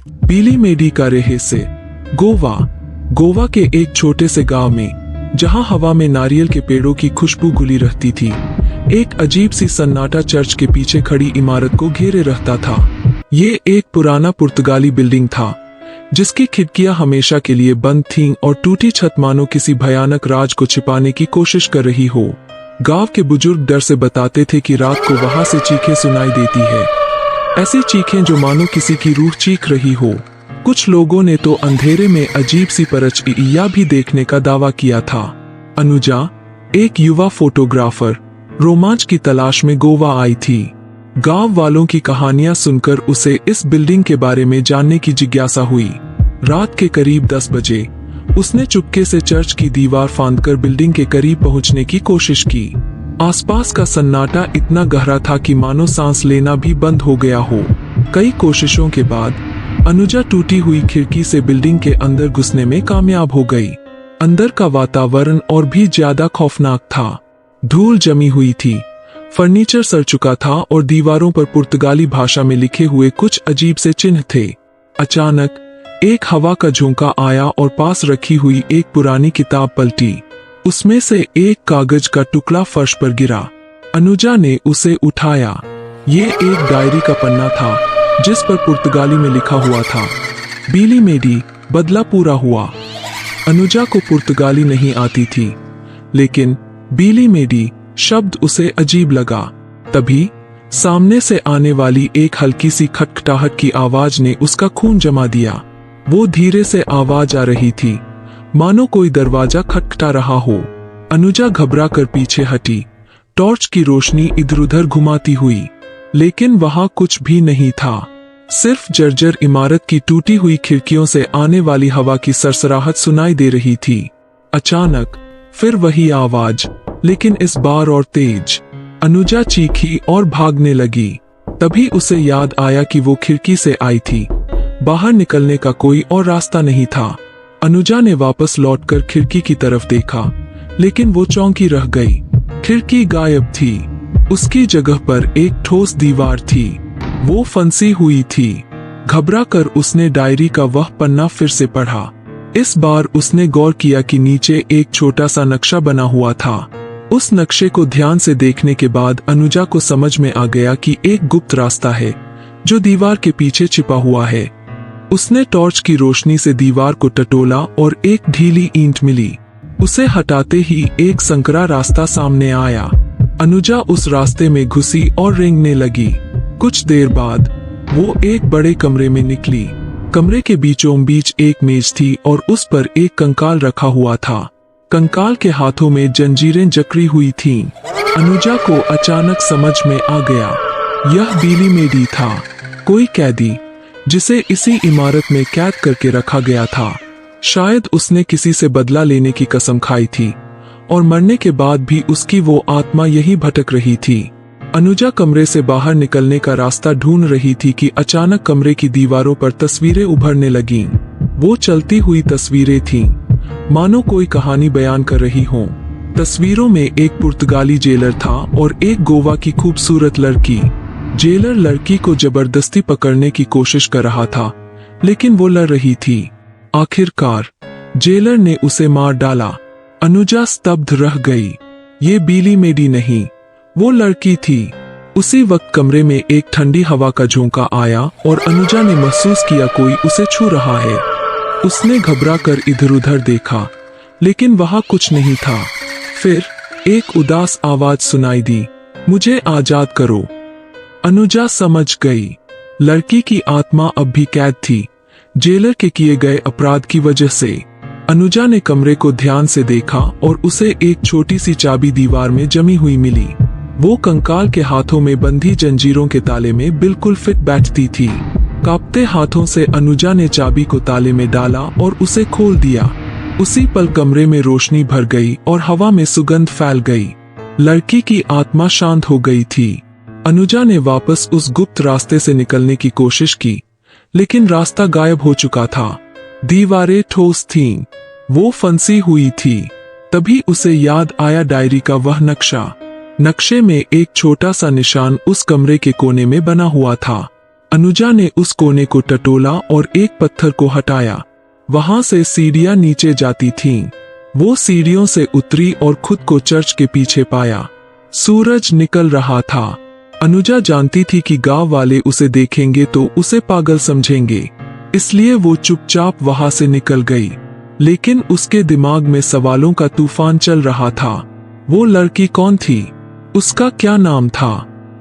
बीली मेडी का रहस्य। गोवा। गोवा के एक छोटे से गांव में, जहां हवा में नारियल के पेड़ों की खुशबू घुली रहती थी, एक अजीब सी सन्नाटा चर्च के पीछे खड़ी इमारत को घेरे रहता था। ये एक पुराना पुर्तगाली बिल्डिंग था, जिसकी खिड़कियां हमेशा के लिए बंद थीं और टूटी छत मानो किसी भयानक राज को छिपाने की कोशिश कर रही हो। गांव के बुजुर्ग डर से बताते थे कि रात को वहां से चीखें सुनाई देती है, ऐसी चीखें जो मानो किसी की रूह चीख रही हो। कुछ लोगों ने तो अंधेरे में अजीब सी परछाइयां भी देखने का दावा किया था। अनुजा, एक युवा फोटोग्राफर, रोमांच की तलाश में गोवा आई थी। गांव वालों की कहानियां सुनकर उसे इस बिल्डिंग के बारे में जानने की जिज्ञासा हुई। रात के करीब 10 बजे उसने चुपके से चर्च की दीवार फांदकर बिल्डिंग के करीब पहुंचने की कोशिश की। आसपास का सन्नाटा इतना गहरा था कि मानो सांस लेना भी बंद हो गया हो। कई कोशिशों के बाद अनुजा टूटी हुई खिड़की से बिल्डिंग के अंदर घुसने में कामयाब हो गई। अंदर का वातावरण और भी ज्यादा खौफनाक था। धूल जमी हुई थी, फर्नीचर सड़ चुका था और दीवारों पर पुर्तगाली भाषा में लिखे हुए कुछ अजीब से चिन्ह थे। अचानक एक हवा का झोंका आया और पास रखी हुई एक पुरानी किताब पलटी। उसमें से एक कागज का टुकड़ा फर्श पर गिरा। अनुजा ने उसे उठाया। ये एक डायरी का पन्ना था, जिस पर पुर्तगाली में लिखा हुआ था, बीली मेडी, बदला पूरा हुआ। अनुजा को पुर्तगाली नहीं आती थी, लेकिन बीली मेडी शब्द उसे अजीब लगा। तभी सामने से आने वाली एक हल्की सी खटखटाहट की आवाज ने उसका खून जमा दिया। वो धीरे से आवाज आ रही थी, मानो कोई दरवाजा खटखटा रहा हो। अनुजा घबरा कर पीछे हटी, टॉर्च की रोशनी इधर उधर घुमाती हुई, लेकिन वहां कुछ भी नहीं था। सिर्फ जर्जर इमारत की टूटी हुई खिड़कियों से आने वाली हवा की सरसराहट सुनाई दे रही थी। अचानक फिर वही आवाज, लेकिन इस बार और तेज। अनुजा चीखी और भागने लगी। तभी उसे याद आया कि वो खिड़की से आई थी। बाहर निकलने का कोई और रास्ता नहीं था। अनुजा ने वापस लौटकर खिड़की की तरफ देखा, लेकिन वो चौंकी रह गई। खिड़की गायब थी। उसकी जगह पर एक ठोस दीवार थी, वो फंसी हुई थी। घबरा कर उसने डायरी का वह पन्ना फिर से पढ़ा। इस बार उसने गौर किया कि नीचे एक छोटा सा नक्शा बना हुआ था। उस नक्शे को ध्यान से देखने के बाद अनुजा को समझ में आ गया कि एक गुप्त रास्ता है, जो दीवार के पीछे छिपा हुआ है। उसने टॉर्च की रोशनी से दीवार को टटोला और एक ढीली ईंट मिली। उसे हटाते ही एक संकरा रास्ता सामने आया। अनुजा उस रास्ते में घुसी और रेंगने लगी। कुछ देर बाद वो एक बड़े कमरे में निकली। कमरे के बीचों बीच एक मेज थी और उस पर एक कंकाल रखा हुआ था। कंकाल के हाथों में जंजीरें जकड़ी हुई थीं। अनुजा को अचानक समझ में आ गया, यह बीली मेडी था, कोई कैदी जिसे इसी इमारत में कैद करके रखा गया था। शायद उसने किसी से बदला लेने की कसम खाई थी और मरने के बाद भी उसकी वो आत्मा यही भटक रही थी। अनुजा कमरे से बाहर निकलने का रास्ता ढूंढ रही थी कि अचानक कमरे की दीवारों पर तस्वीरें उभरने लगीं। वो चलती हुई तस्वीरें थीं, मानो कोई कहानी बयान कर रही हो। तस्वीरों में एक पुर्तगाली जेलर था और एक गोवा की खूबसूरत लड़की। जेलर लड़की को जबरदस्ती पकड़ने की कोशिश कर रहा था, लेकिन वो लड़ रही थी। आखिरकार जेलर ने उसे मार डाला। अनुजा स्तब्ध रह गई। ये बीली मेडी नहीं, वो लड़की थी। उसी वक्त कमरे में एक ठंडी हवा का झोंका आया और अनुजा ने महसूस किया कोई उसे छू रहा है। उसने घबरा कर इधर उधर देखा, लेकिन वहां कुछ नहीं था। फिर एक उदास आवाज सुनाई दी, मुझे आजाद करो। अनुजा समझ गई, लड़की की आत्मा अब भी कैद थी, जेलर के किए गए अपराध की वजह से। अनुजा ने कमरे को ध्यान से देखा और उसे एक छोटी सी चाबी दीवार में जमी हुई मिली। वो कंकाल के हाथों में बंधी जंजीरों के ताले में बिल्कुल फिट बैठती थी। कांपते हाथों से अनुजा ने चाबी को ताले में डाला और उसे खोल दिया। उसी पल कमरे में रोशनी भर गई और हवा में सुगंध फैल गई। लड़की की आत्मा शांत हो गई थी। अनुजा ने वापस उस गुप्त रास्ते से निकलने की कोशिश की, लेकिन रास्ता गायब हो चुका था। दीवारें ठोस थीं, वो फंसी हुई थी। तभी उसे याद आया डायरी का वह नक्शा। नक्शे में एक छोटा सा निशान उस कमरे के कोने में बना हुआ था। अनुजा ने उस कोने को टटोला और एक पत्थर को हटाया। वहां से सीढ़ियां नीचे जाती थीं। वो सीढ़ियों से उतरी और खुद को चर्च के पीछे पाया। सूरज निकल रहा था। अनुजा जानती थी कि गांव वाले उसे देखेंगे तो उसे पागल समझेंगे, इसलिए वो चुपचाप वहां से निकल गई। लेकिन उसके दिमाग में सवालों का तूफान चल रहा था। वो लड़की कौन थी? उसका क्या नाम था?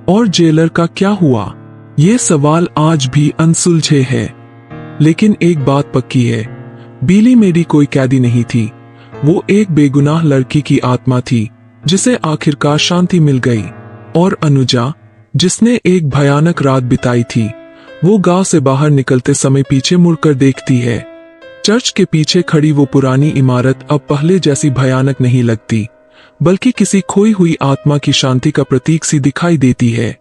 और जेलर का क्या हुआ? ये सवाल आज भी अनसुलझे हैं। लेकिन एक बात पक्की है, बिली मेरी कोई कैदी नहीं थी। वो एक बेगुनाह लड़की की आत्मा थी जिसे आखिरकार शांति मिल गई। और अनुजा, जिसने एक भयानक रात बिताई थी, वो गांव से बाहर निकलते समय पीछे मुड़कर देखती है। चर्च के पीछे खड़ी वो पुरानी इमारत अब पहले जैसी भयानक नहीं लगती, बल्कि किसी खोई हुई आत्मा की शांति का प्रतीक सी दिखाई देती है।